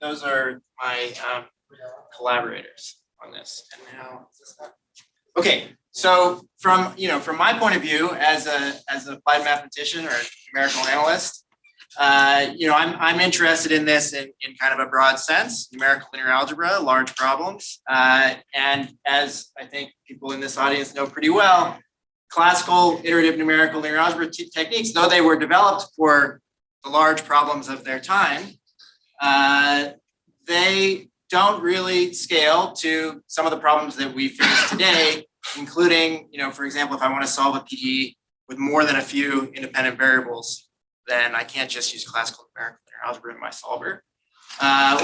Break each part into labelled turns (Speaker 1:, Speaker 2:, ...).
Speaker 1: those are my collaborators on this. And now, is this that? Okay. So from my point of view as an applied mathematician or a numerical analyst, I'm interested in this in kind of a broad sense, numerical linear algebra, large problems. And as I think people in this audience know pretty well, classical iterative numerical linear algebra techniques, though they were developed for the large problems of their time, they don't really scale to some of the problems that we face today, including, for example, if I want to solve a PDE with more than a few independent variables, then I can't just use classical numerical linear algebra in my solver.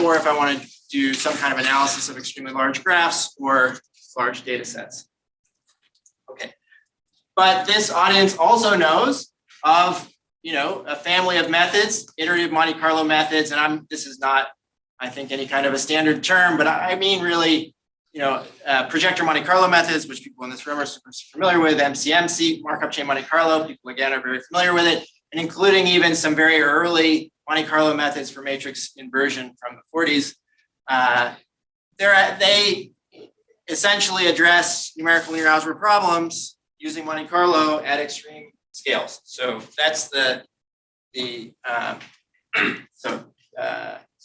Speaker 1: Or if I want to do some kind of analysis of extremely large graphs or large data sets. Okay. But this audience also knows of, a family of methods, iterative Monte Carlo methods, and this is not, I think, any kind of a standard term, but I mean really, projector Monte Carlo methods, which people in this room are super familiar with, MCMC, markup chain Monte Carlo, people again are very familiar with it, and including even some very early Monte Carlo methods for matrix inversion from the 40s. They essentially address numerical linear algebra problems using Monte Carlo at extreme scales. So that's so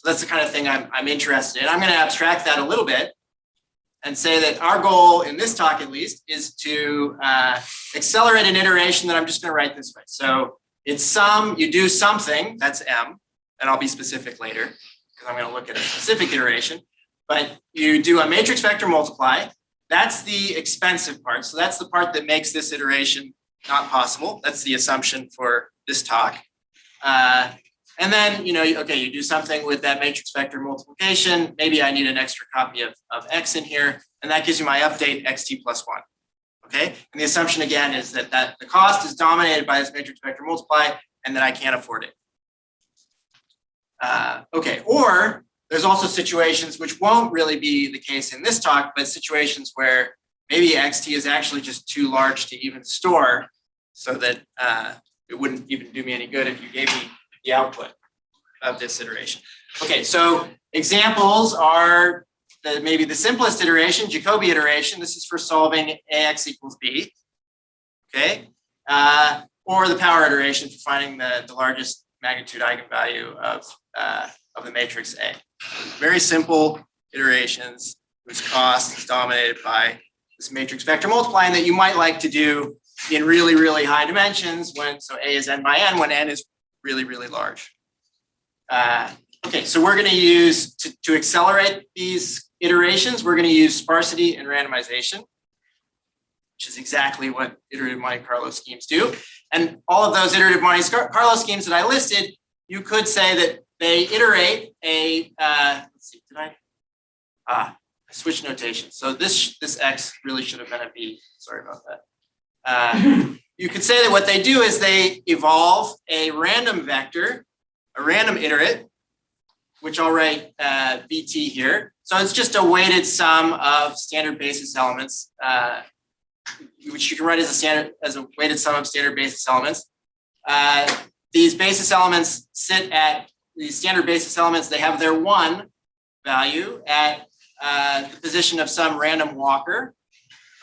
Speaker 1: that's the kind of thing I'm interested in. I'm going to abstract that a little bit and say that our goal in this talk, at least, is to accelerate an iteration that I'm just going to write this way. So it's you do something, that's M, and I'll be specific later because I'm going to look at a specific iteration, but you do a matrix vector multiply. That's the expensive part. So that's the part that makes this iteration not possible. That's the assumption for this talk. And then, you do something with that matrix vector multiplication. Maybe I need an extra copy of X in here, and that gives you my update xt plus 1. Okay, and the assumption again is that the cost is dominated by this matrix vector multiply, and that I can't afford it. Okay, or there's also situations which won't really be the case in this talk, but situations where maybe xt is actually just too large to even store, so that it wouldn't even do me any good if you gave me the output of this iteration. Okay, so examples are maybe the simplest iteration, Jacobi iteration. This is for solving ax equals b. Okay, or the power iteration for finding the largest magnitude eigenvalue of the matrix A. Very simple iterations whose cost is dominated by this matrix vector multiplying that you might like to do in really, really high dimensions so A is n by n when n is really, really large. Okay, so we're going to use, to accelerate these iterations, we're going to use sparsity and randomization, which is exactly what iterative Monte Carlo schemes do. And all of those iterative Monte Carlo schemes that I listed, you could say that they iterate let's see, I switched notation. So this X really should have been a B. Sorry about that. You could say that what they do is they evolve a random vector, a random iterate, which I'll write VT here. So it's just a weighted sum of standard basis elements, which you can write as a weighted sum of standard basis elements. These basis elements sit at these standard basis elements. They have their 1 value at the position of some random walker.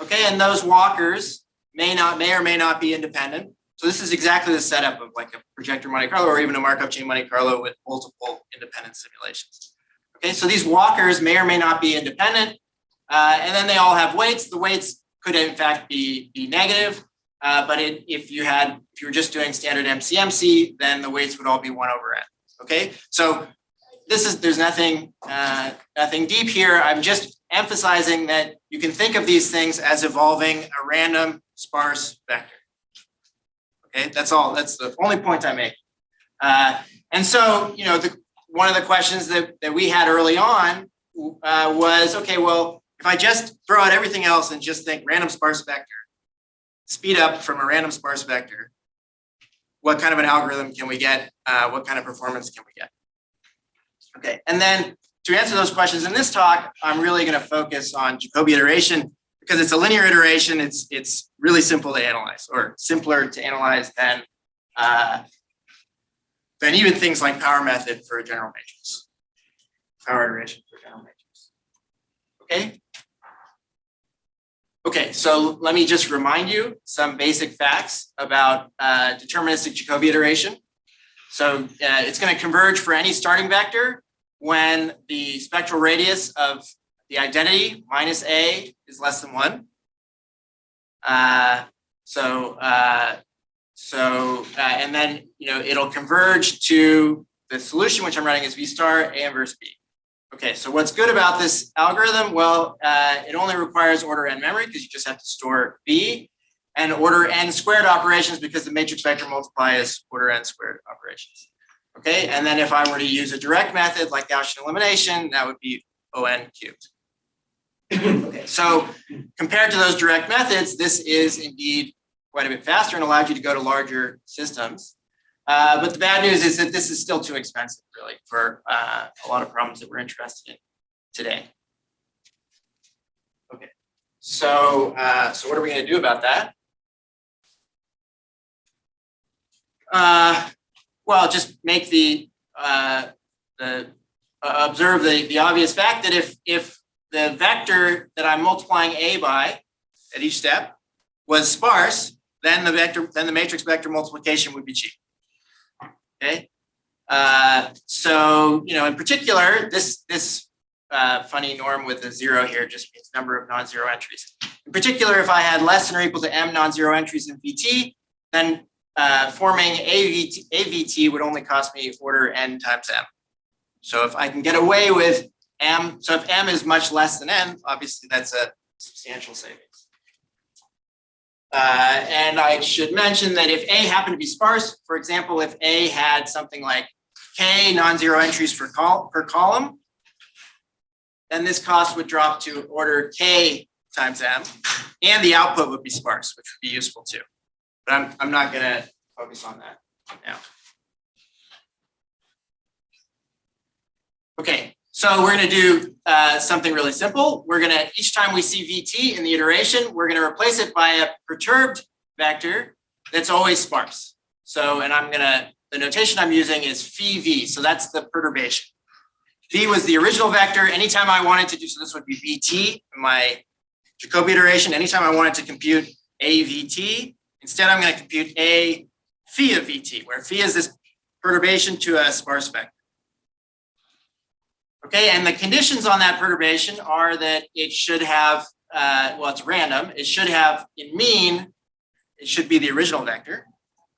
Speaker 1: Okay, and those walkers may or may not be independent. So this is exactly the setup of like a projector Monte Carlo or even a markup chain Monte Carlo with multiple independent simulations. Okay, so these walkers may or may not be independent, and then they all have weights. The weights could in fact be negative, but if you were just doing standard MCMC, then the weights would all be 1 over n. Okay, so there's nothing deep here. I'm just emphasizing that you can think of these things as evolving a random sparse vector. Okay, that's all. That's the only point I make. And so, one of the questions that we had early on was, okay, well, if I just throw out everything else and just think random sparse vector, speed up from a random sparse vector, what kind of an algorithm can we get? What kind of performance can we get? Okay, and then to answer those questions in this talk, I'm really going to focus on Jacobi iteration because it's a linear iteration. It's really simple to analyze, or simpler to analyze than than even things like power method for a general matrix, power iteration for a general matrix. Okay. Okay, so let me just remind you some basic facts about deterministic Jacobi iteration. So it's going to converge for any starting vector when the spectral radius of the identity minus A is less than 1. And then it'll converge to the solution, which I'm writing as V star A inverse B. Okay, so what's good about this algorithm? Well, it only requires order n memory because you just have to store B, and order n squared operations because the matrix vector multiply is order n squared operations. Okay, and then if I were to use a direct method like Gaussian elimination, that would be O(n) cubed. Okay, so compared to those direct methods, this is indeed quite a bit faster and allows you to go to larger systems. But the bad news is that this is still too expensive, really, for a lot of problems that we're interested in today. Okay, so what are we going to do about that? Well, just make observe the obvious fact that if the vector that I'm multiplying A by at each step was sparse, then the matrix vector multiplication would be cheap. Okay, so in particular, this funny norm with a 0 here just means number of non-zero entries. In particular, if I had less than or equal to m non-zero entries in VT, then forming a VT would only cost me order n times m. So if I can get away with m, so if m is much less than n, obviously that's a substantial savings. And I should mention that if A happened to be sparse, for example, if A had something like k non-zero entries per column, then this cost would drop to order k times m, and the output would be sparse, which would be useful too. But I'm not going to focus on that now. Okay, so we're going to do something really simple. We're going to, each time we see VT in the iteration, we're going to replace it by a perturbed vector that's always sparse. So, and the notation I'm using is phi v, so that's the perturbation. V was the original vector. Anytime I wanted to do, so this would be VT, my Jacobi iteration. Anytime I wanted to compute a VT, instead I'm going to compute a phi of VT, where phi is this perturbation to a sparse vector. Okay, and the conditions on that perturbation are that it should have, well, it's random. It should have, in mean, it should be the original vector.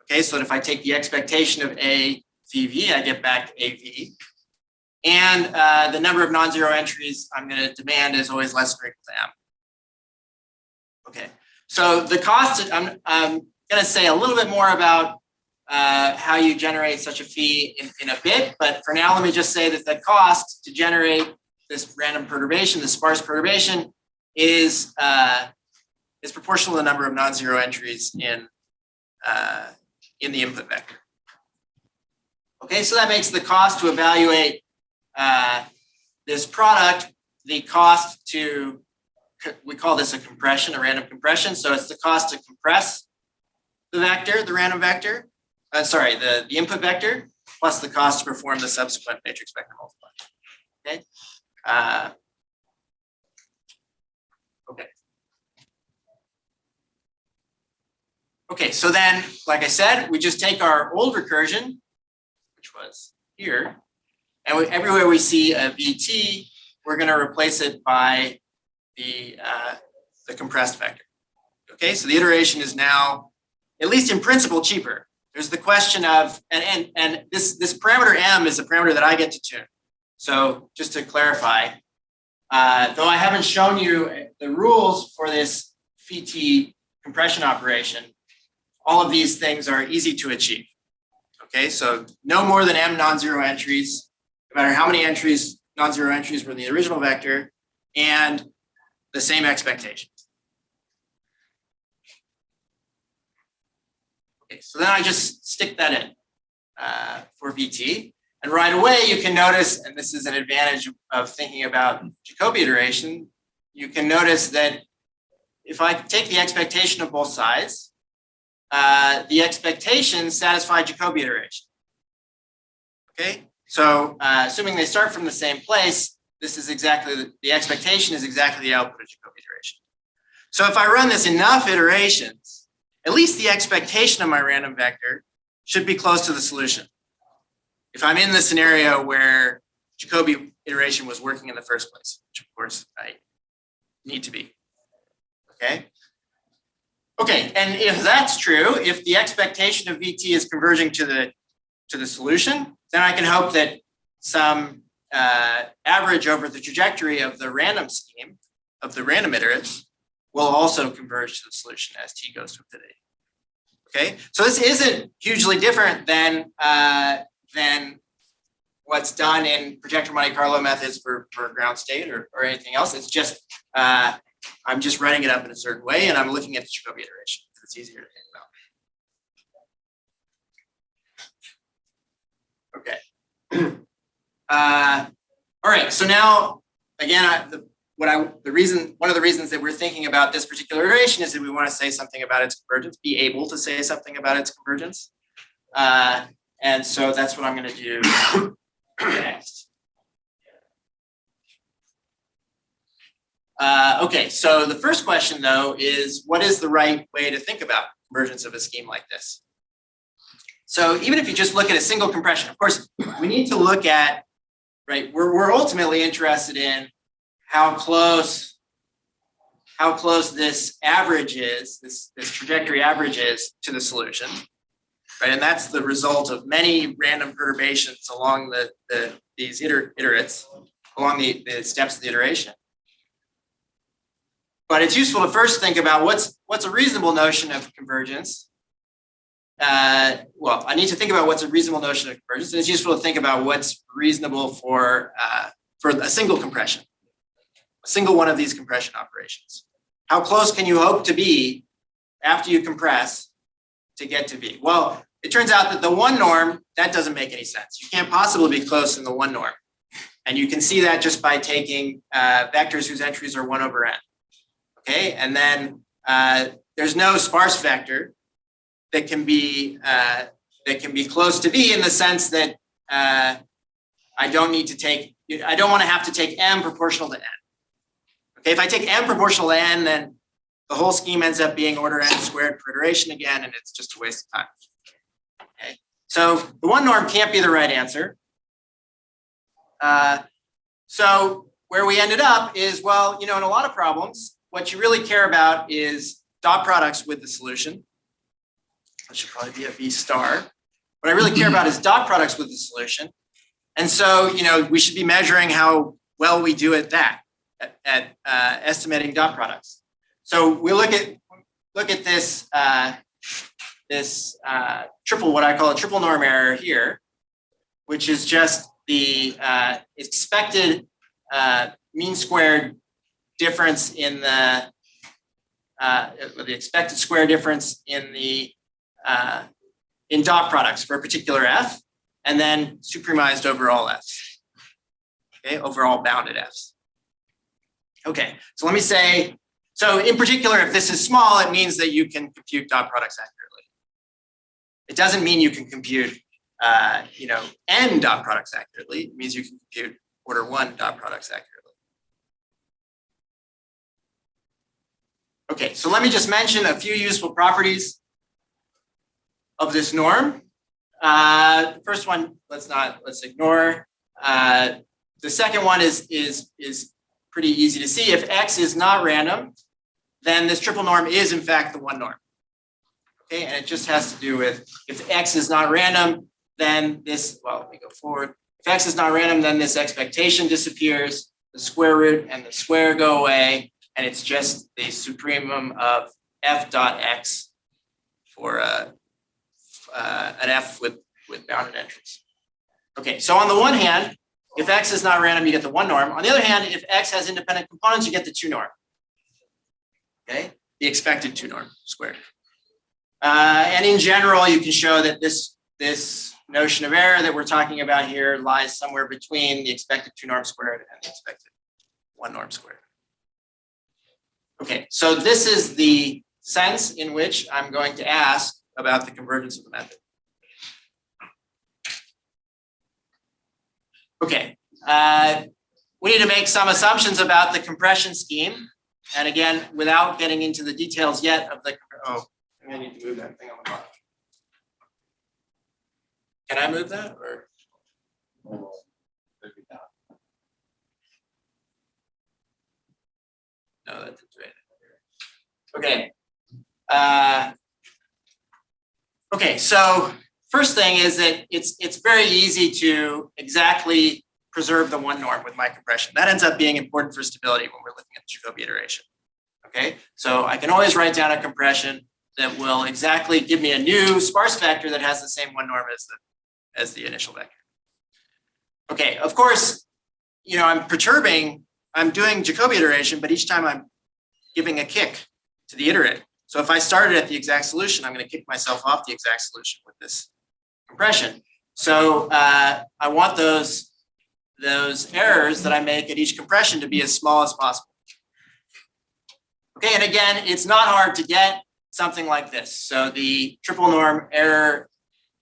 Speaker 1: Okay, so that if I take the expectation of A phi v, I get back AV. And the number of non-zero entries I'm going to demand is always less than or equal to m. Okay, so the cost, I'm going to say a little bit more about how you generate such a phi in a bit, but for now, let me just say that the cost to generate this random perturbation, the sparse perturbation, is proportional to the number of non-zero entries in the input vector. Okay, so that makes the cost to evaluate this product, the cost to, we call this a compression, a random compression. So it's the cost to compress the vector, the random vector, the input vector, plus the cost to perform the subsequent matrix vector multiply. Okay. Okay. Okay, so then, like I said, we just take our old recursion, which was here, and everywhere we see a VT, we're going to replace it by the compressed vector. Okay, so the iteration is now, at least in principle, cheaper. There's the question of, and this parameter m is a parameter that I get to tune. So just to clarify, though I haven't shown you the rules for this phi compression operation, all of these things are easy to achieve. Okay, so no more than m non-zero entries, no matter how many entries, non-zero entries were in the original vector, and the same expectations. Okay, so then I just stick that in for VT. And right away you can notice, and this is an advantage of thinking about Jacobi iteration, you can notice that if I take the expectation of both sides, the expectations satisfy Jacobi iteration. Okay, so assuming they start from the same place, this is exactly the expectation is exactly the output of Jacobi iteration. So if I run this enough iterations, at least the expectation of my random vector should be close to the solution. If I'm in the scenario where Jacobi iteration was working in the first place, which of course I need to be. Okay. Okay, and if that's true, if the expectation of VT is converging to the solution, then I can hope that some average over the trajectory of the random scheme of the random iterates will also converge to the solution as t goes to infinity. Okay, so this isn't hugely different than what's done in projector Monte Carlo methods for ground state or anything else. It's just I'm just writing it up in a certain way, and I'm looking at the Jacobi iteration because it's easier to think about. Okay. All right. So now, again, one of the reasons that we're thinking about this particular iteration is that we want to say something about its convergence, be able to say something about its convergence, and so that's what I'm going to do next. Okay, so the first question, though, is what is the right way to think about convergence of a scheme like this? So even if you just look at a single compression, of course, we need to look at, right, we're ultimately interested in how close this average is, this trajectory average is to the solution, right? And that's the result of many random perturbations along these iterates, along the steps of the iteration. But it's useful to first think about what's a reasonable notion of convergence. Well, I need to think about what's a reasonable notion of convergence, and it's useful to think about what's reasonable for a single compression, a single one of these compression operations. How close can you hope to be after you compress to get to V? Well, it turns out that the one norm, that doesn't make any sense. You can't possibly be close in the one norm. And you can see that just by taking vectors whose entries are 1 over n. Okay, and then there's no sparse vector that can be close to V in the sense that I don't want to have to take m proportional to n. Okay, if I take m proportional to n, then the whole scheme ends up being order n squared per iteration again, and it's just a waste of time. Okay, so the one norm can't be the right answer. So where we ended up is, well, in a lot of problems, what you really care about is dot products with the solution. That should probably be a V star. What I really care about is dot products with the solution. And so, we should be measuring how well we do at that, at estimating dot products. So we look at this what I call a triple norm error here, which is just the expected mean squared difference in the expected square difference in the in dot products for a particular f, and then supremized over all f's. Okay, over all bounded f's. Okay, so let me say, so in particular, if this is small, it means that you can compute dot products accurately. It doesn't mean you can compute n dot products accurately. It means you can compute order 1 dot products accurately. Okay, so let me just mention a few useful properties of this norm. The first one, let's ignore. The second one is pretty easy to see. If x is not random, then this triple norm is in fact the one norm. Okay, and it just has to do with if x is not random, then this, well, let me go forward. If x is not random, then this expectation disappears, the square root and the square go away, and it's just the supremum of f dot x for an f with bounded entries. Okay, so on the one hand, if x is not random, you get the one norm. On the other hand, if x has independent components, you get the two norm. Okay, the expected two norm squared. And in general, you can show that this notion of error that we're talking about here lies somewhere between the expected two norm squared and the expected one norm squared. Okay, so this is the sense in which I'm going to ask about the convergence of the method. Okay, we need to make some assumptions about the compression scheme. And again, without getting into the details yet of the, oh, I need to move that thing on the bottom. Can I move that or? No, that's right. Okay. Okay, so first thing is that it's very easy to exactly preserve the one norm with my compression. That ends up being important for stability when we're looking at the Jacobi iteration. Okay, so I can always write down a compression that will exactly give me a new sparse vector that has the same one norm as the initial vector. Okay, of course, you know, I'm doing Jacobi iteration, but each time I'm giving a kick to the iterative. So if I started at the exact solution, I'm going to kick myself off the exact solution with this compression. So I want those errors that I make at each compression to be as small as possible. Okay, and again, it's not hard to get something like this. So the triple norm error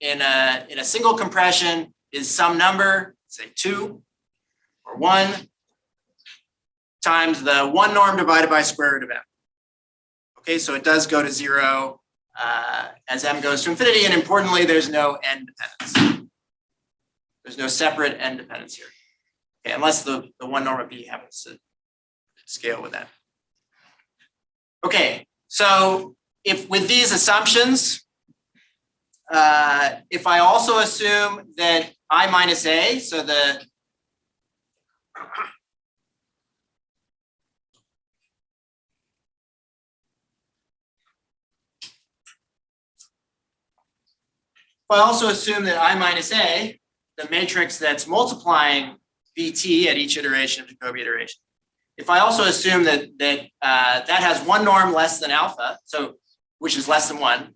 Speaker 1: in a single compression is some number, say 2 or 1, times the one norm divided by square root of m. Okay, so it does go to 0 as m goes to infinity, and importantly, there's no n dependence. There's no separate n dependence here. Okay, unless the one norm of b happens to scale with that. Okay, so if with these assumptions, if I also assume that I minus a, so if I also assume that I minus a, the matrix that's multiplying Vt at each iteration of Jacobi iteration, if I also assume that that has one norm less than alpha, so which is less than 1,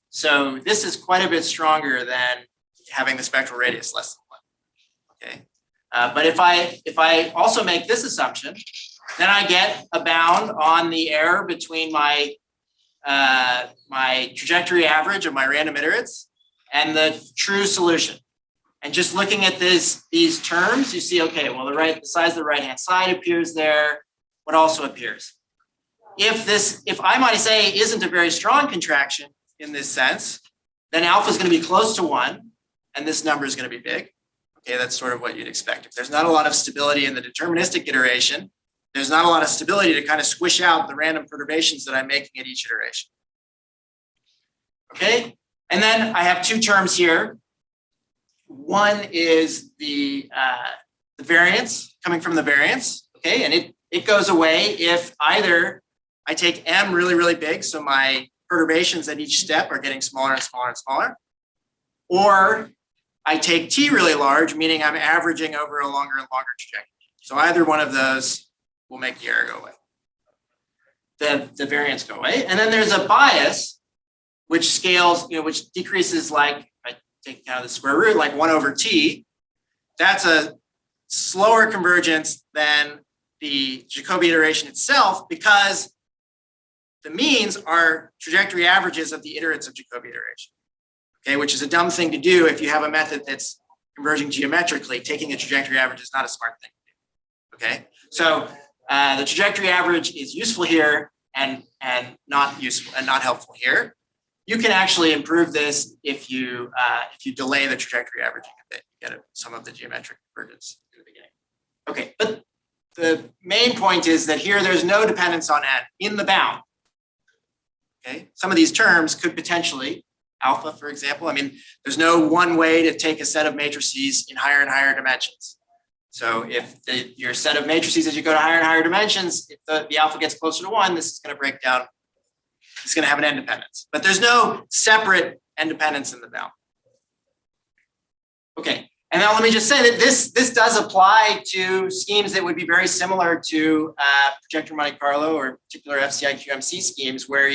Speaker 1: so this is quite a bit stronger than having the spectral radius less than 1. Okay, but if I also make this assumption, then I get a bound on the error between my my trajectory average of my random iterates and the true solution. And just looking at these terms, you see, okay, well, the size of the right-hand side appears there. What also appears? If I minus a isn't a very strong contraction in this sense, then alpha is going to be close to 1, and this number is going to be big. Okay, that's sort of what you'd expect. If there's not a lot of stability in the deterministic iteration, there's not a lot of stability to kind of squish out the random perturbations that I'm making at each iteration. Okay, and then I have 2 terms here. One is the variance coming from the variance, okay, and it goes away if either I take m really, really big, so my perturbations at each step are getting smaller and smaller and smaller, or I take t really large, meaning I'm averaging over a longer and longer trajectory. So either one of those will make the error go away, the variance go away. And then there's a bias which scales, which decreases like, take out the square root, like 1 over t. That's a slower convergence than the Jacobi iteration itself, because the means are trajectory averages of the iterates of Jacobi iteration. Okay, which is a dumb thing to do if you have a method that's converging geometrically. Taking a trajectory average is not a smart thing to do. Okay, so the trajectory average is useful here and not useful and not helpful here. You can actually improve this if you delay the trajectory averaging a bit, you get some of the geometric convergence in the beginning. Okay, but the main point is that here there's no dependence on n in the bound. Okay, some of these terms could potentially, alpha, for example, I mean, there's no one way to take a set of matrices in higher and higher dimensions. So if your set of matrices as you go to higher and higher dimensions, if the alpha gets closer to 1, this is going to break down. It's going to have an n dependence, but there's no separate n dependence in the bound. Okay, and now let me just say that this does apply to schemes that would be very similar to projector Monte Carlo or particular FCI QMC schemes, where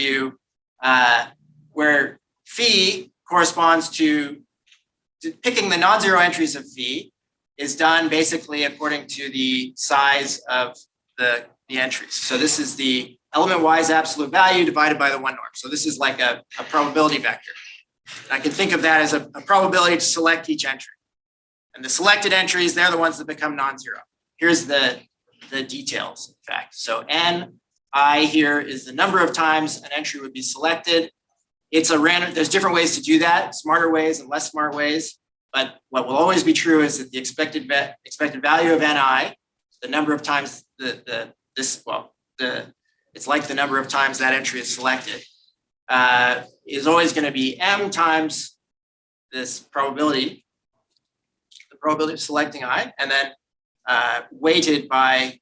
Speaker 1: where phi corresponds to picking the non-zero entries of phi is done basically according to the size of the entries. So this is the element y's absolute value divided by the one norm. So this is like a probability vector. I can think of that as a probability to select each entry. And the selected entries, they're the ones that become non-zero. Here's the details, in fact. So Ni here is the number of times an entry would be selected. It's a random, there's different ways to do that, smarter ways and less smart ways. But what will always be true is that the expected value of Ni, the number of times it's like the number of times that entry is selected, is always going to be m times this probability, the probability of selecting I, and then weighted by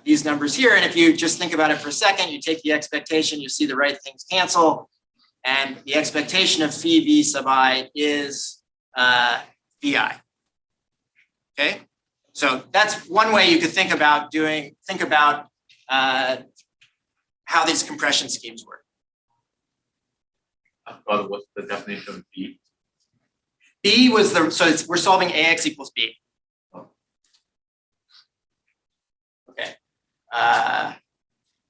Speaker 1: these numbers here. And if you just think about it for a second, you take the expectation, you see the right things cancel, and the expectation of phi v sub I is vi. Okay, so that's one way you could think about how these compression schemes work.
Speaker 2: Father, what's the definition of B?
Speaker 1: B was we're solving AX equals B. Okay. And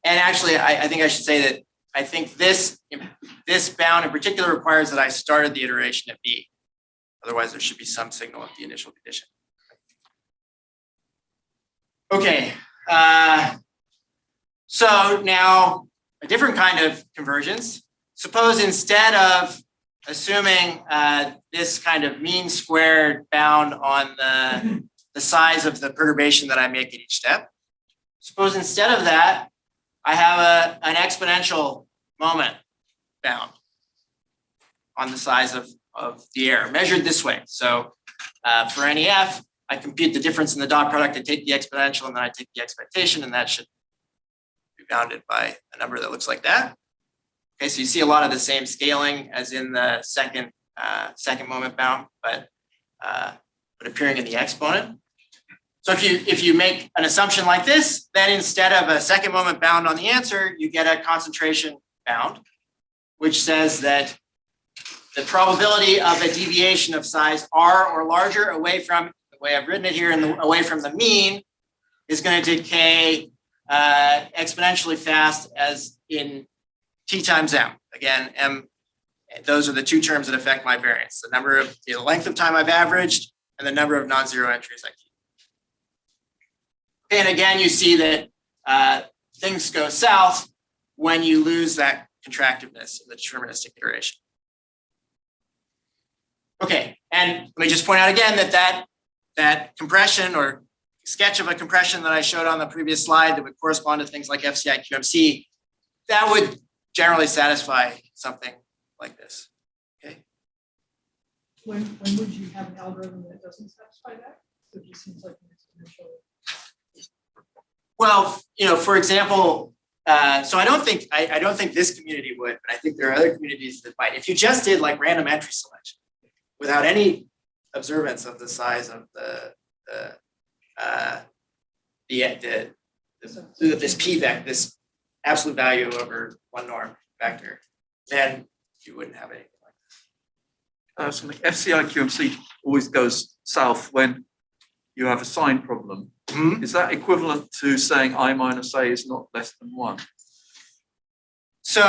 Speaker 1: actually, I think I should say that I think this bound in particular requires that I started the iteration at B. Otherwise, there should be some signal at the initial condition. Okay. So now a different kind of convergence. Suppose instead of assuming this kind of mean squared bound on the size of the perturbation that I make at each step, suppose instead of that, I have an exponential moment bound on the size of the error, measured this way. So for any f, I compute the difference in the dot product, I take the exponential, and then I take the expectation, and that should be bounded by a number that looks like that. Okay, so you see a lot of the same scaling as in the second moment bound, but appearing in the exponent. So if you make an assumption like this, then instead of a second moment bound on the answer, you get a concentration bound, which says that the probability of a deviation of size r or larger away from, the way I've written it here, away from the mean is going to decay exponentially fast as in t times m. Again, m, those are the two terms that affect my variance: the length of time I've averaged and the number of non-zero entries I keep. And again, you see that things go south when you lose that contractiveness in the deterministic iteration. Okay, and let me just point out again that compression or sketch of a compression that I showed on the previous slide that would correspond to things like FCI QMC, that would generally satisfy something like this. Okay.
Speaker 3: When would you have an algorithm that doesn't satisfy that? So it just seems like an exponential.
Speaker 1: Well, for example, so I don't think this community would, but I think there are other communities that might. If you just did like random entry selection without any observance of the size of this p vector, this absolute value over one norm vector, then you wouldn't have anything like this.
Speaker 4: Something FCI QMC always goes south when you have a sign problem.
Speaker 1: Mm-hmm.
Speaker 4: Is that equivalent to saying I minus A is not less than 1?
Speaker 1: So,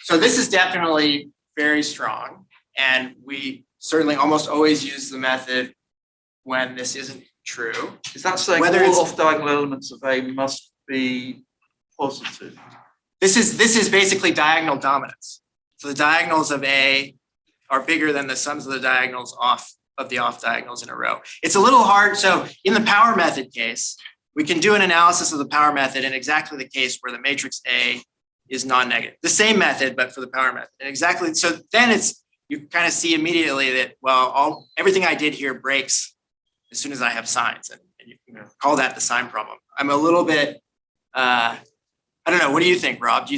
Speaker 1: so this is definitely very strong, and we certainly almost always use the method when this isn't true.
Speaker 4: Is that saying
Speaker 1: whether
Speaker 4: all off-diagonal elements of A must be positive?
Speaker 1: This is basically diagonal dominance. So the diagonals of A are bigger than the sums of the diagonals of the off diagonals in a row. It's a little hard. So in the power method case, we can do an analysis of the power method in exactly the case where the matrix A is non-negative. The same method, but for the power method. And exactly, so then you kind of see immediately that, well, everything I did here breaks as soon as I have signs, and you can call that the sign problem. I'm a little bit, I don't know, what do you think, Rob?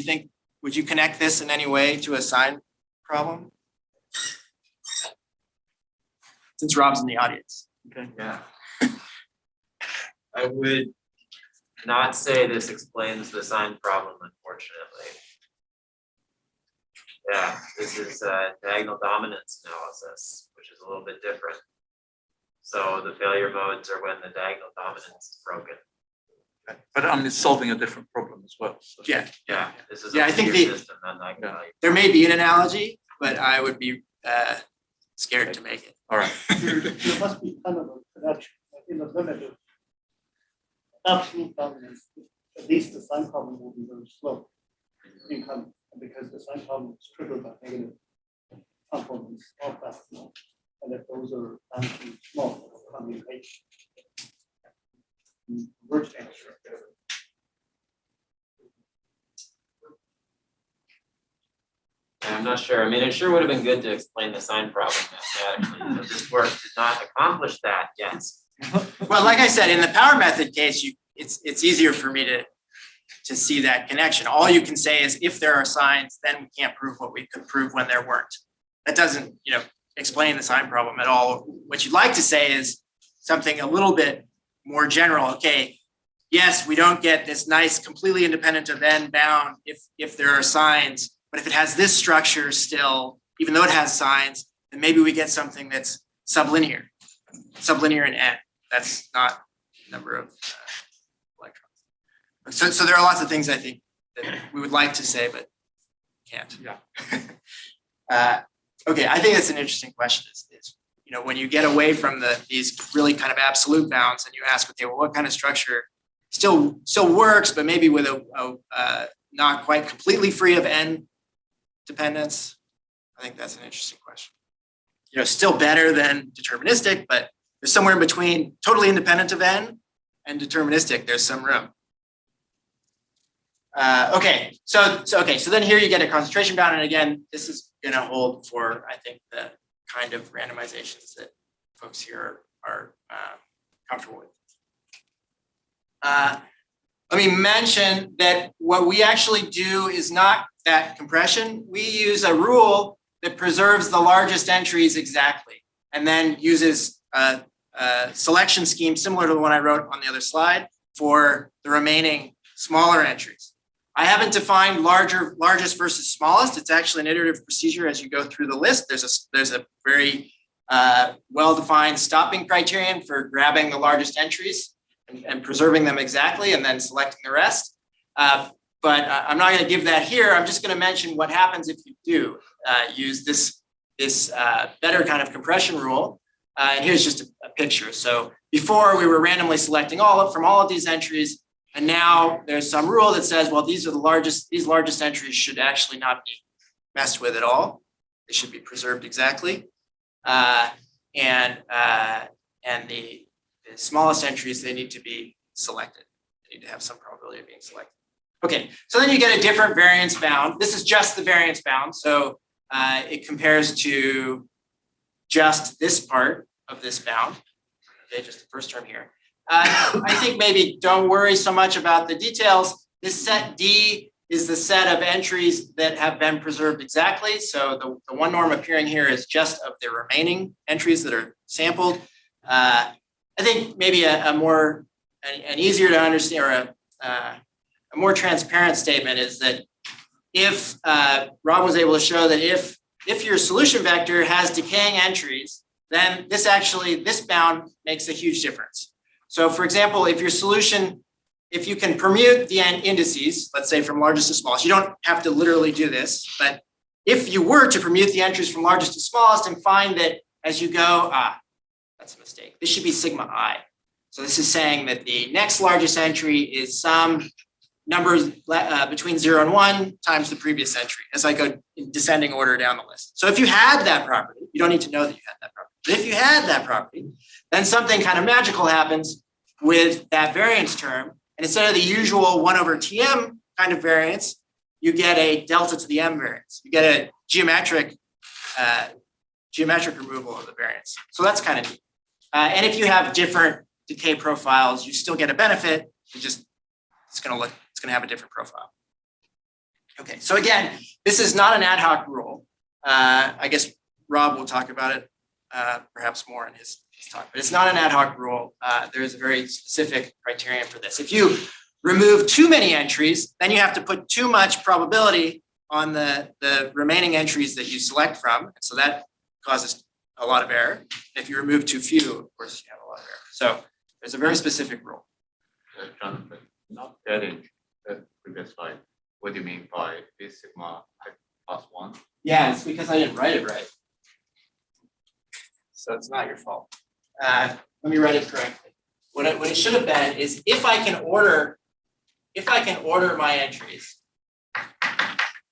Speaker 1: Would you connect this in any way to a sign problem? Since Rob's in the audience.
Speaker 4: Okay.
Speaker 5: Yeah. I would not say this explains the sign problem, unfortunately. Yeah, this is a diagonal dominance analysis, which is a little bit different. So the failure modes are when the diagonal dominance is broken.
Speaker 4: But it's solving a different problem as well. So.
Speaker 1: Yeah.
Speaker 5: Yeah, this is
Speaker 1: I think
Speaker 5: system, not eigenvalue.
Speaker 1: there may be an analogy, but I would be scared to make it.
Speaker 4: All right.
Speaker 6: There must be kind of a connection in the limit of absolute dominance. At least the sign problem will be very slow in coming, because the sign problem is triggered by negative components of that flow. And if those are absolutely small, they'll come in late. Convergence.
Speaker 5: I'm not sure. I mean, it sure would have been good to explain the sign problem mathematically, but this work did not accomplish that yet.
Speaker 1: Well, like I said, in the power method case, it's easier for me to see that connection. All you can say is if there are signs, then we can't prove what we could prove when there weren't. That doesn't, explain the sign problem at all. What you'd like to say is something a little bit more general. Okay, yes, we don't get this nice completely independent of n bound if there are signs, but if it has this structure still, even though it has signs, then maybe we get something that's sublinear in n. That's not number of electrons. So there are lots of things I think that we would like to say, but can't.
Speaker 4: Yeah.
Speaker 1: Okay, I think that's an interesting question. Is when you get away from these really kind of absolute bounds and you ask, okay, well, what kind of structure still works, but maybe with a not quite completely free of n dependence? I think that's an interesting question. Still better than deterministic, but there's somewhere in between totally independent of n and deterministic. There's some room. So then here you get a concentration bound, and again, this is going to hold for, I think, the kind of randomizations that folks here are comfortable with. Let me mention that what we actually do is not that compression. We use a rule that preserves the largest entries exactly, and then uses a selection scheme similar to the one I wrote on the other slide for the remaining smaller entries. I haven't defined largest versus smallest. It's actually an iterative procedure as you go through the list. There's a very well-defined stopping criterion for grabbing the largest entries and preserving them exactly and then selecting the rest. But I'm not going to give that here. I'm just going to mention what happens if you do use this better kind of compression rule. And here's just a picture. So before we were randomly selecting from all of these entries. And now there's some rule that says, well, these largest entries should actually not be messed with at all. They should be preserved exactly. And the smallest entries, they need to be selected. They need to have some probability of being selected. Okay, so then you get a different variance bound. This is just the variance bound. So it compares to just this part of this bound. Okay, just the first term here. I think maybe don't worry so much about the details. This set D is the set of entries that have been preserved exactly. So the one norm appearing here is just of the remaining entries that are sampled. I think maybe an easier to understand or a more transparent statement is that if Rob was able to show that if your solution vector has decaying entries, then this bound makes a huge difference. So for example, if you can permute the indices, let's say from largest to smallest, you don't have to literally do this, but if you were to permute the entries from largest to smallest and find that as you go, that's a mistake. This should be sigma I. So this is saying that the next largest entry is some numbers between 0 and 1 times the previous entry as I go in descending order down the list. So if you had that property, you don't need to know that you had that property. But if you had that property, then something kind of magical happens with that variance term. And instead of the usual 1 over Tm kind of variance, you get a delta to the m variance. You get a geometric removal of the variance. So that's kind of neat. And if you have different decay profiles, you still get a benefit. It's going to have a different profile. Okay, so again, this is not an ad hoc rule. I guess Rob will talk about it perhaps more in his talk, but it's not an ad hoc rule. There is a very specific criterion for this. If you remove too many entries, then you have to put too much probability on the remaining entries that you select from. And so that causes a lot of error. If you remove too few, of course, you have a lot of error. So there's a very specific rule.
Speaker 2: Jonathan, not getting the previous slide. What do you mean by this sigma I plus 1?
Speaker 1: Yeah, it's because I didn't write it right. so it's not your fault. Let me write it correctly. What it should have been is if I can order my entries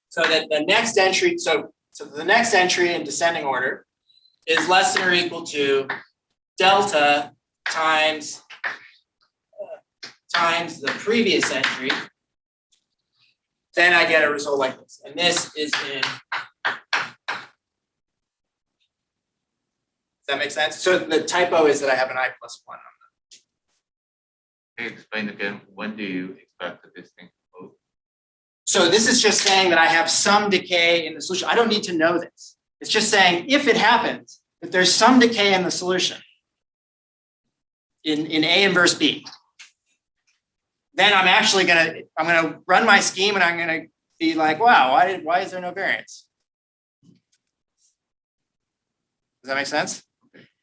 Speaker 1: so that the next entry, so the next entry in descending order is less than or equal to delta times the previous entry, then I get a result like this. And this is in, does that make sense? So the typo is that I have an I+1 on
Speaker 2: Can you explain again, when do you expect this thing to move?
Speaker 1: So this is just saying that I have some decay in the solution. I don't need to know this. It's just saying if it happens, that there's some decay in the solution in A inverse B, then I'm actually gonna run my scheme and I'm gonna be like, wow, why is there no variance? Does that make sense?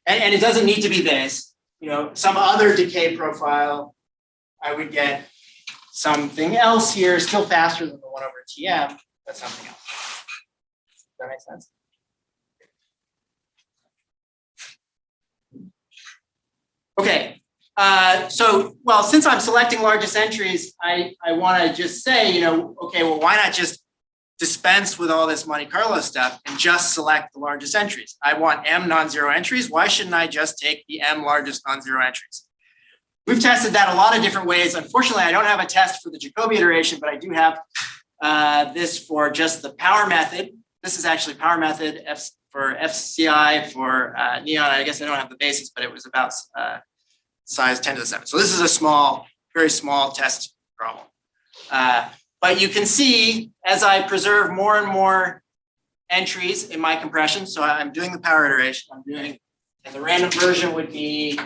Speaker 1: And it doesn't need to be this, some other decay profile, I would get something else here, still faster than the 1 over TM, but something else. Does that make sense? Okay, since I'm selecting largest entries, I want to just say, okay, well, why not just dispense with all this Monte Carlo stuff and just select the largest entries? I want M non-zero entries. Why shouldn't I just take the M largest non-zero entries? We've tested that a lot of different ways. Unfortunately, I don't have a test for the Jacobi iteration, but I do have this for just the power method. This is actually power method for FCI for neon. I guess I don't have the basis, but it was about size 10 to the 7. So this is a small, very small test problem. But you can see as I preserve more and more entries in my compression, so I'm doing the power iteration, and the random version would be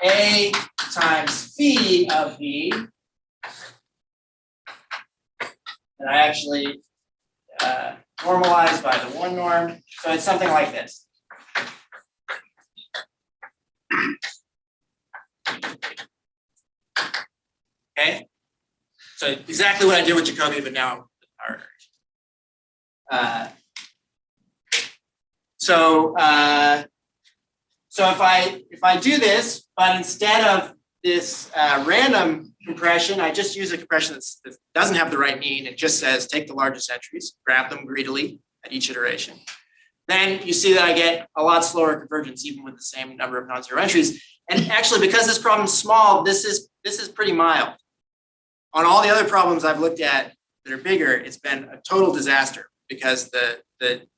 Speaker 1: A times phi of V. And I actually normalize by the 1 norm. So it's something like this. Okay. So exactly what I did with Jacobi, but now with power iteration. So if I do this, but instead of this random compression, I just use a compression that doesn't have the right mean. It just says take the largest entries, grab them greedily at each iteration. Then you see that I get a lot slower convergence even with the same number of non-zero entries. And actually, because this problem's small, this is pretty mild. On all the other problems I've looked at that are bigger, it's been a total disaster because the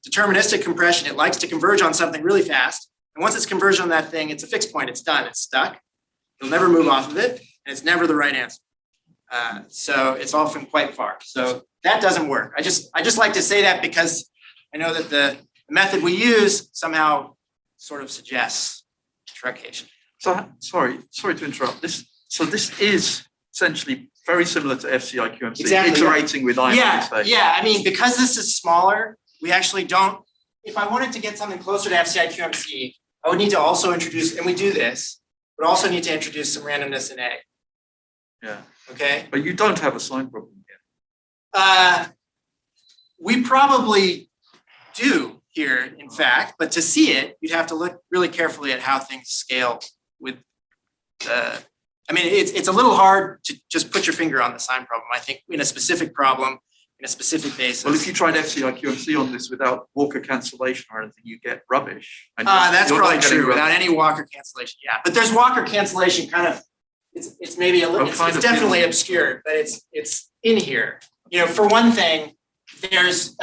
Speaker 1: deterministic compression, it likes to converge on something really fast. And once it's converged on that thing, it's a fixed point, it's done, it's stuck. It'll never move off of it, and it's never the right answer. So it's often quite far. So that doesn't work. I just like to say that because I know that the method we use somehow sort of suggests truncation.
Speaker 4: So sorry to interrupt. This is essentially very similar to FCI QMC,
Speaker 1: Exactly,
Speaker 4: iterating with I.
Speaker 1: Yeah. I mean, because this is smaller, we actually don't. If I wanted to get something closer to FCI QMC, I would need to also introduce, and we do this, but also need to introduce some randomness in A.
Speaker 4: Yeah.
Speaker 1: Okay.
Speaker 4: But you don't have a sign problem here.
Speaker 1: We probably do here, in fact, but to see it, you'd have to look really carefully at how things scale with I mean, it's a little hard to just put your finger on the sign problem. I think in a specific problem, in a specific basis.
Speaker 4: Well, if you tried FCI QMC on this without Walker cancellation or anything, you get rubbish. And
Speaker 1: that's
Speaker 4: you're
Speaker 1: probably
Speaker 4: not getting
Speaker 1: true,
Speaker 4: rubbish.
Speaker 1: without any Walker cancellation. Yeah, but there's Walker cancellation kind of, it's maybe a little, it's definitely obscured, but it's in here. For one thing, there's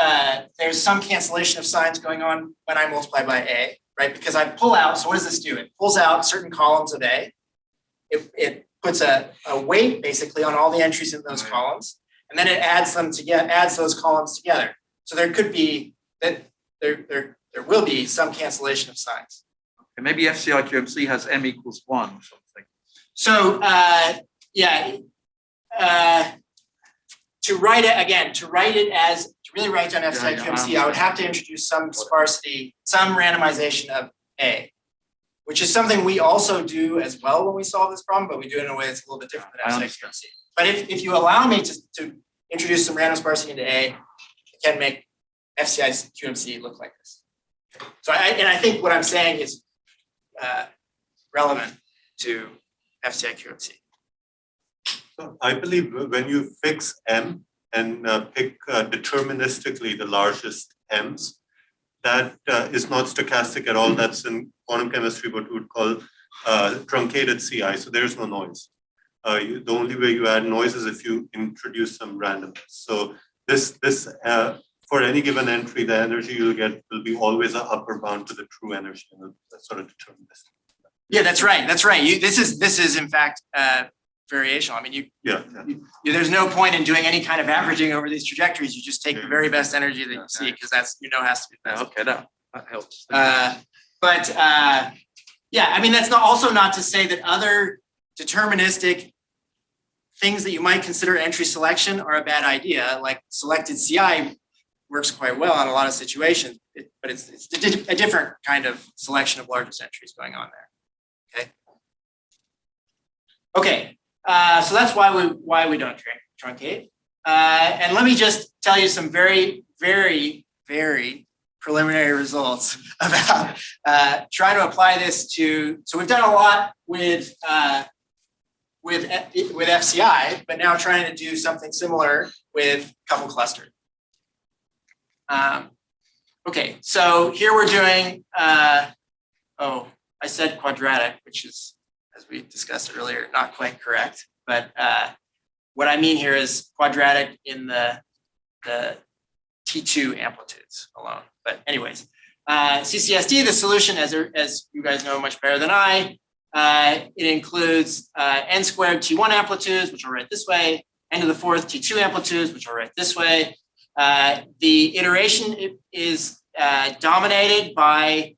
Speaker 1: some cancellation of signs going on when I multiply by A, right? Because I pull out, so what does this do? It pulls out certain columns of A. It puts a weight basically on all the entries in those columns, and then it adds them together, adds those columns together. So there could be that there will be some cancellation of signs.
Speaker 4: Okay, maybe FCI QMC has M equals 1 or something.
Speaker 1: So to write it to really write down FCI QMC, I would have to introduce some sparsity, some randomization of A, which is something we also do as well when we solve this problem, but we do it in a way that's a little bit different than FCI QMC. But if you allow me to introduce some random sparsity into A, it can make FCI QMC look like this. So I think what I'm saying is relevant to FCI QMC.
Speaker 7: So I believe when you fix M and pick deterministically the largest M's, that is not stochastic at all. That's in quantum chemistry what we would call truncated CI. So there's no noise. The only way you add noise is if you introduce some randomness. So this for any given entry, the energy you'll get will be always an upper bound to the true energy, and that's sort of deterministic.
Speaker 1: Yeah, that's right. That's right. This is in fact variational. I mean, there's no point in doing any kind of averaging over these trajectories. You just take the very best energy that you see, because that's has to be best.
Speaker 4: Okay, that helps.
Speaker 1: Yeah, I mean, that's not to say that other deterministic things that you might consider entry selection are a bad idea. Like selected CI works quite well in a lot of situations, but it's a different kind of selection of largest entries going on there. Okay, so that's why we don't truncate. And let me just tell you some very, very, very preliminary results about trying to apply this to. So we've done a lot with FCI, but now trying to do something similar with couple clustered. Okay, so here we're doing. I said quadratic, which is, as we discussed earlier, not quite correct. But what I mean here is quadratic in the T2 amplitudes alone. But anyways, CCSD, the solution, as you guys know much better than I, it includes n squared T1 amplitudes, which I'll write this way, n to the fourth T2 amplitudes, which I'll write this way. The iteration is dominated by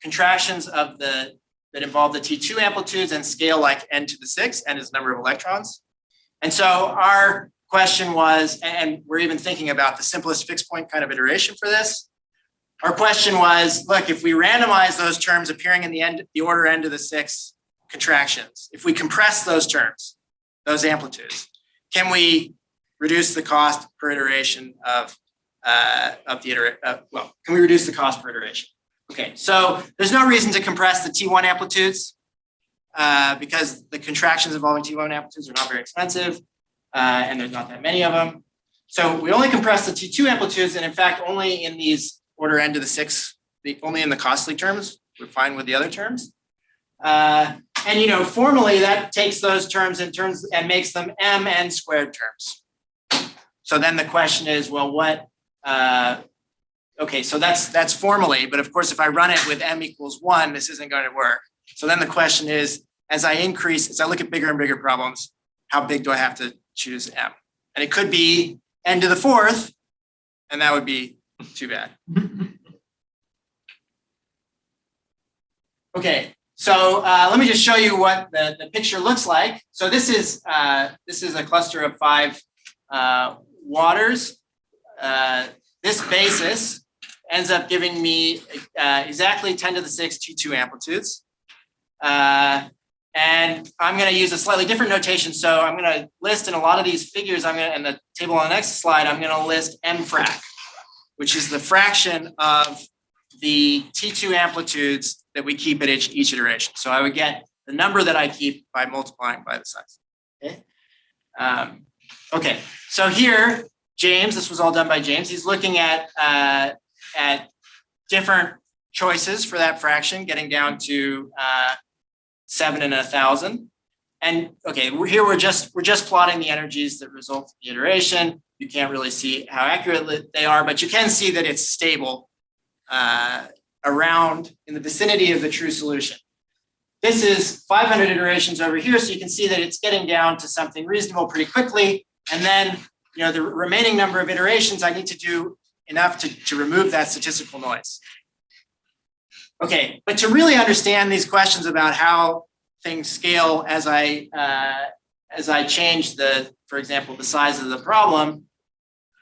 Speaker 1: contractions that involve the T2 amplitudes and scale like n to the 6, n is the number of electrons. And so our question was, and we're even thinking about the simplest fixed point kind of iteration for this. Our question was, look, if we randomize those terms appearing in the order n to the 6 contractions, if we compress those terms, those amplitudes, can we reduce the cost per iteration of the iteration? Can we reduce the cost per iteration? Okay, so there's no reason to compress the T1 amplitudes because the contractions involving T1 amplitudes are not very expensive and there's not that many of them. So we only compress the T2 amplitudes, and in fact, only in these order n to the 6, only in the costly terms. We're fine with the other terms. And formally that takes those terms and makes them mn squared terms. So then the question is, well, what? Okay, so that's formally, but of course, if I run it with m equals 1, this isn't going to work. So then the question is, as I look at bigger and bigger problems, how big do I have to choose m? And it could be n to the 4th, and that would be too bad. Okay, so let me just show you what the picture looks like. So this is a cluster of 5 waters. This basis ends up giving me exactly 10 to the 6 T2 amplitudes. And I'm going to use a slightly different notation. So I'm going to list in a lot of these figures, in the table on the next slide, I'm going to list m frac, which is the fraction of the T2 amplitudes that we keep at each iteration. So I would get the number that I keep by multiplying by the size. Okay. Okay. So here, James, this was all done by James. He's looking at different choices for that fraction, getting down to 7 and 1,000. And okay, here we're just plotting the energies that result from the iteration. You can't really see how accurate they are, but you can see that it's stable around in the vicinity of the true solution. This is 500 iterations over here, so you can see that it's getting down to something reasonable pretty quickly. And then, the remaining number of iterations, I need to do enough to remove that statistical noise. Okay, but to really understand these questions about how things scale as I change for example, the size of the problem,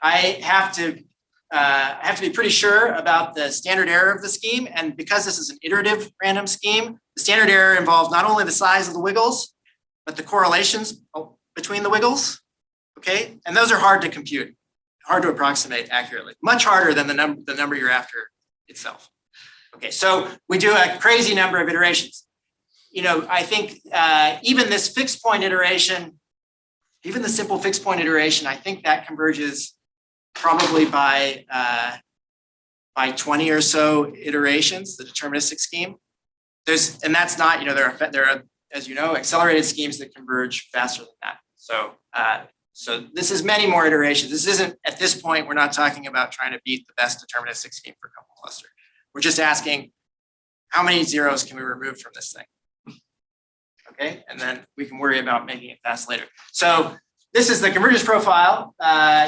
Speaker 1: I have to be pretty sure about the standard error of the scheme. And because this is an iterative random scheme, the standard error involves not only the size of the wiggles, but the correlations between the wiggles. Okay, and those are hard to compute, hard to approximate accurately, much harder than the number you're after itself. Okay, so we do a crazy number of iterations. You know, I think even this fixed point iteration, even the simple fixed point iteration, I think that converges probably by 20 or so iterations, the deterministic scheme. And that's not, you know, there are, as you know, accelerated schemes that converge faster than that. So, so this is many more iterations. This isn't, at this point, we're not talking about trying to beat the best deterministic scheme for couple cluster. We're just asking, how many zeros can we remove from this thing? Okay, and then we can worry about making it fast later. So this is the convergence profile.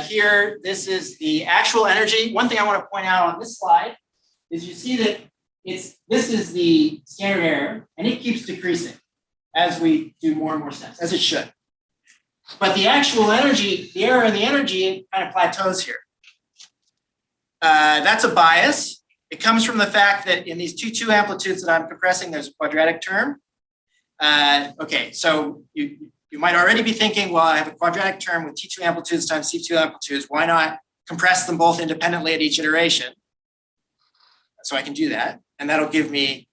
Speaker 1: Here, this is the actual energy. One thing I want to point out on this slide is you see that this is the standard error, and it keeps decreasing as we do more and more steps, as it should. But the actual energy, the error in the energy, it kind of plateaus here. That's a bias. It comes from the fact that in these two amplitudes that I'm compressing, there's a quadratic term. Okay, so you might already be thinking, well, I have a quadratic term with T2 amplitudes times C2 amplitudes. Why not compress them both independently at each iteration? So I can do that, and that'll give me,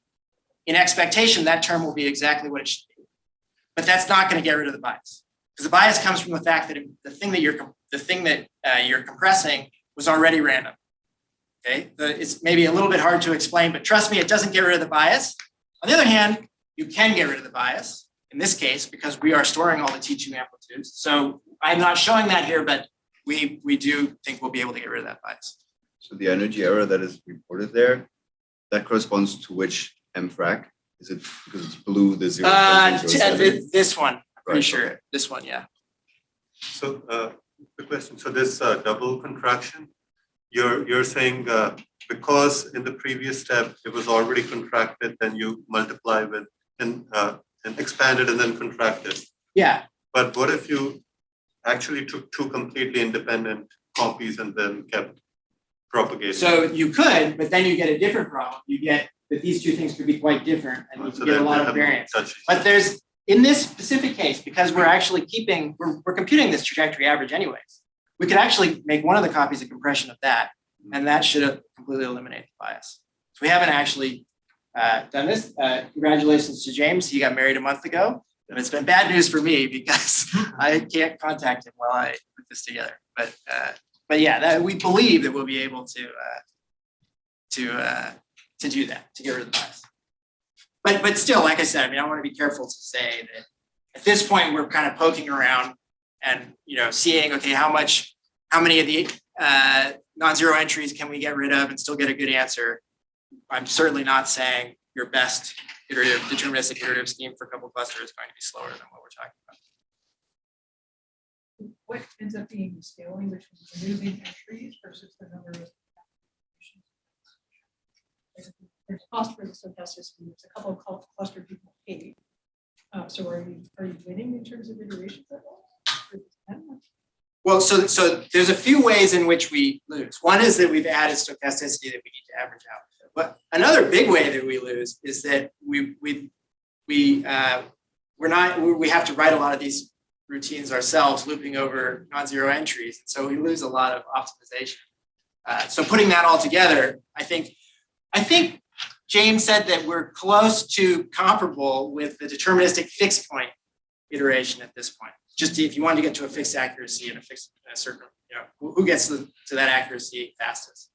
Speaker 1: in expectation, that term will be exactly what it should be. But that's not going to get rid of the bias, because the bias comes from the fact that the thing that you're compressing was already random. Okay, it's maybe a little bit hard to explain, but trust me, it doesn't get rid of the bias. On the other hand, you can get rid of the bias in this case because we are storing all the T2 amplitudes. So I'm not showing that here, but we do think we'll be able to get rid of that bias.
Speaker 8: So the energy error that is reported there, that corresponds to which M frac? Is it because it's blue, the 0.007?
Speaker 1: This one, I'm pretty
Speaker 8: Right,
Speaker 1: sure.
Speaker 8: okay.
Speaker 1: This one, yeah.
Speaker 7: So the question, so this double contraction, you're saying because in the previous step it was already contracted, then you multiply with and expanded and then contracted.
Speaker 1: Yeah.
Speaker 7: But what if you actually took two completely independent copies and then kept propagating?
Speaker 1: So you could, but then you get a different problem. You get that these two things could be quite different, and you
Speaker 7: So
Speaker 1: can get a
Speaker 7: then
Speaker 1: lot
Speaker 7: they
Speaker 1: of
Speaker 7: have
Speaker 1: variance.
Speaker 7: such-
Speaker 1: But there's, in this specific case, because we're actually we're computing this trajectory average anyways, we could actually make one of the copies a compression of that, and that should have completely eliminated the bias. So we haven't actually done this. Congratulations to James. He got married a month ago, and it's been bad news for me because I can't contact him while I put this together. But yeah, we believe that we'll be able to do that, to get rid of the bias. But still, like I said, I mean, I want to be careful to say that at this point we're kind of poking around and seeing, okay, how many of the non-zero entries can we get rid of and still get a good answer. I'm certainly not saying your best deterministic iterative scheme for a couple clusters is going to be slower than what we're talking about.
Speaker 3: What ends up being the scaling between removing entries versus the number of there's cost for the stochasticity. It's a couple of cluster people paid. So are you winning in terms of iterations at all?
Speaker 1: Well, so there's a few ways in which we lose. One is that we've added stochasticity that we need to average out. But another big way that we lose is that we have to write a lot of these routines ourselves, looping over non-zero entries. So we lose a lot of optimization. So putting that all together, I think James said that we're close to comparable with the deterministic fixed point iteration at this point. Just if you wanted to get to a fixed accuracy and a certain, who gets to that accuracy fastest.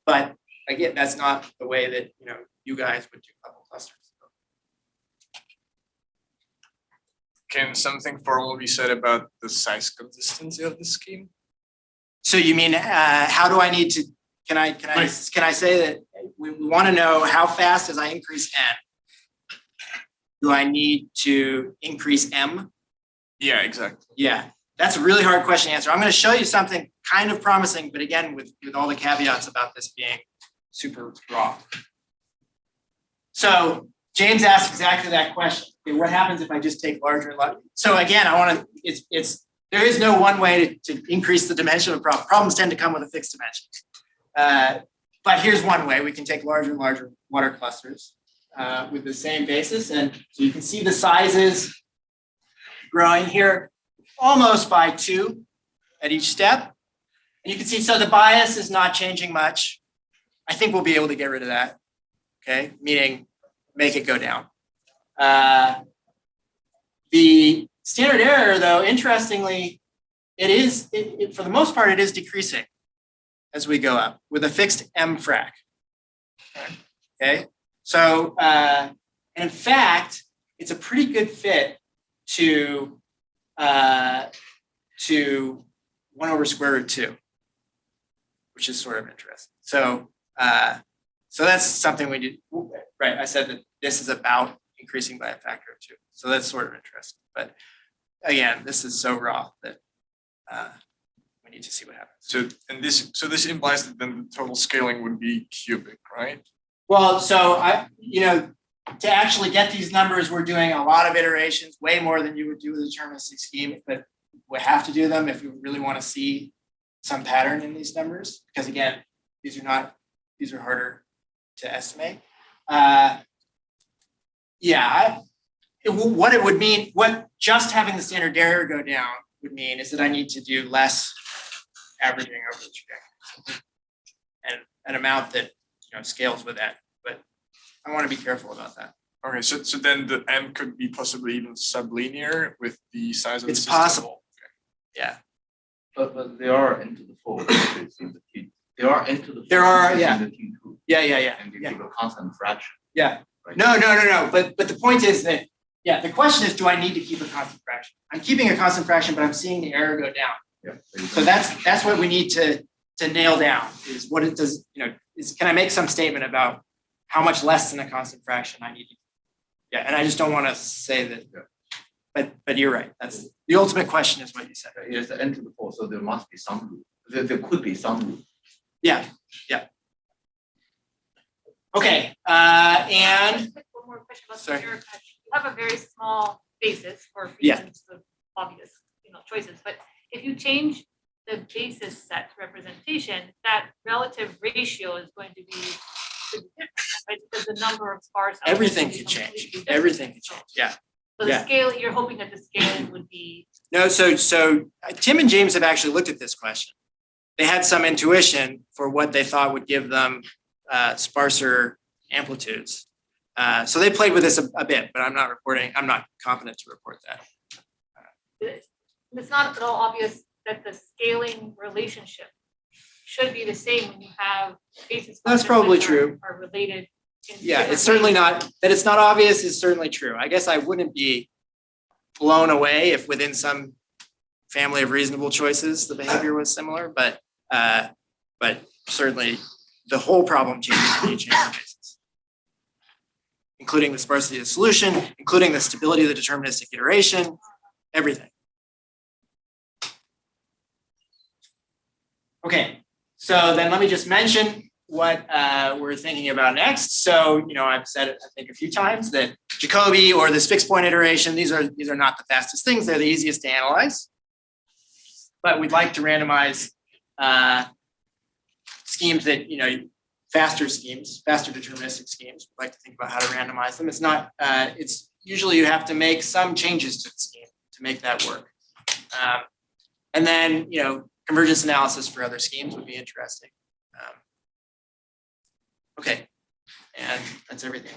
Speaker 1: But again, that's not the way that you guys would do couple clusters.
Speaker 9: Can something formal be said about the size consistency of the scheme?
Speaker 1: So you mean how do I need to? Can I say that we want to know how fast as I increase n? Do I need to increase m?
Speaker 9: Yeah, exactly.
Speaker 1: Yeah, that's a really hard question to answer. I'm going to show you something kind of promising, but again, with all the caveats about this being super raw. So James asked exactly that question. Okay, what happens if I just take larger and larger? So again, there is no one way to increase the dimension of a problem. Problems tend to come with a fixed dimension. But here's one way. We can take larger and larger water clusters with the same basis. And so you can see the sizes growing here almost by 2 at each step. And you can see, so the bias is not changing much. I think we'll be able to get rid of that. okay, meaning make it go down. The standard error, though, interestingly, for the most part, it is decreasing as we go up with a fixed M frac. Okay, so in fact, it's a pretty good fit to 1 over square root 2, which is sort of interesting. So that's something we do, right? I said that this is about increasing by a factor of 2. So that's sort of interesting. But again, this is so raw that we need to see what happens.
Speaker 9: So this implies that then the total scaling would be cubic, right?
Speaker 1: Well, so to actually get these numbers, we're doing a lot of iterations, way more than you would do with a deterministic scheme, but we have to do them if we really want to see some pattern in these numbers, because again, these are harder to estimate. What it would mean, what just having the standard error go down would mean is that I need to do less averaging over the trajectory, and an amount that scales with that. But I want to be careful about that.
Speaker 9: Okay, so then the M could be possibly even sublinear with the size of the
Speaker 1: It's
Speaker 9: system.
Speaker 1: possible. Yeah.
Speaker 2: But they are into the fold. It's in the T. They are into the.
Speaker 1: There are,
Speaker 2: it's
Speaker 1: yeah.
Speaker 2: in the T2.
Speaker 1: Yeah.
Speaker 2: And you give a constant fraction.
Speaker 1: Yeah.
Speaker 2: Right?
Speaker 1: No. But the point is that, the question is, do I need to keep a constant fraction? I'm keeping a constant fraction, but I'm seeing the error go down.
Speaker 2: Yeah.
Speaker 1: So that's what we need to nail down, is what it does, can I make some statement about how much less than a constant fraction I need to. Yeah, and I just don't want to say that, but you're right. That's the ultimate question is what you said.
Speaker 2: It's the n to the 4, so there must be some root. There could be some root.
Speaker 1: Yeah. Okay, and
Speaker 10: Just one more question about
Speaker 1: Sorry.
Speaker 10: the error patch. You have a very small basis for
Speaker 1: Yeah.
Speaker 10: reasons of obvious, choices, but if you change the basis set representation, that relative ratio is going to be pretty different, right? Because the number of sparse elements
Speaker 1: everything
Speaker 10: will be
Speaker 1: can change.
Speaker 10: completely different.
Speaker 1: Everything can change. Yeah.
Speaker 10: So the
Speaker 1: Yeah.
Speaker 10: scale, you're hoping that the scaling would be,
Speaker 1: No, so Tim and James have actually looked at this question. They had some intuition for what they thought would give them sparser amplitudes. So they played with this a bit, but I'm not confident to report that.
Speaker 10: it's not at all obvious that the scaling relationship should be the same when you have basis.
Speaker 1: That's
Speaker 10: functions
Speaker 1: probably
Speaker 10: which
Speaker 1: true.
Speaker 10: Are related. In
Speaker 1: Yeah,
Speaker 10: different
Speaker 1: it's certainly
Speaker 10: ways.
Speaker 1: not, that it's not obvious is certainly true. I guess I wouldn't be blown away if within some family of reasonable choices, the behavior was similar, but certainly the whole problem changes when you change the basis, including the sparsity of the solution, including the stability of the deterministic iteration, everything. Okay, so then let me just mention what we're thinking about next. So, I've said it, I think, a few times that Jacobi or this fixed point iteration, these are not the fastest things. They're the easiest to analyze. But we'd like to randomize schemes that, faster schemes, faster deterministic schemes. We'd like to think about how to randomize them. It's not, it's usually you have to make some changes to the scheme to make that work. And then, convergence analysis for other schemes would be interesting. Okay, and that's everything.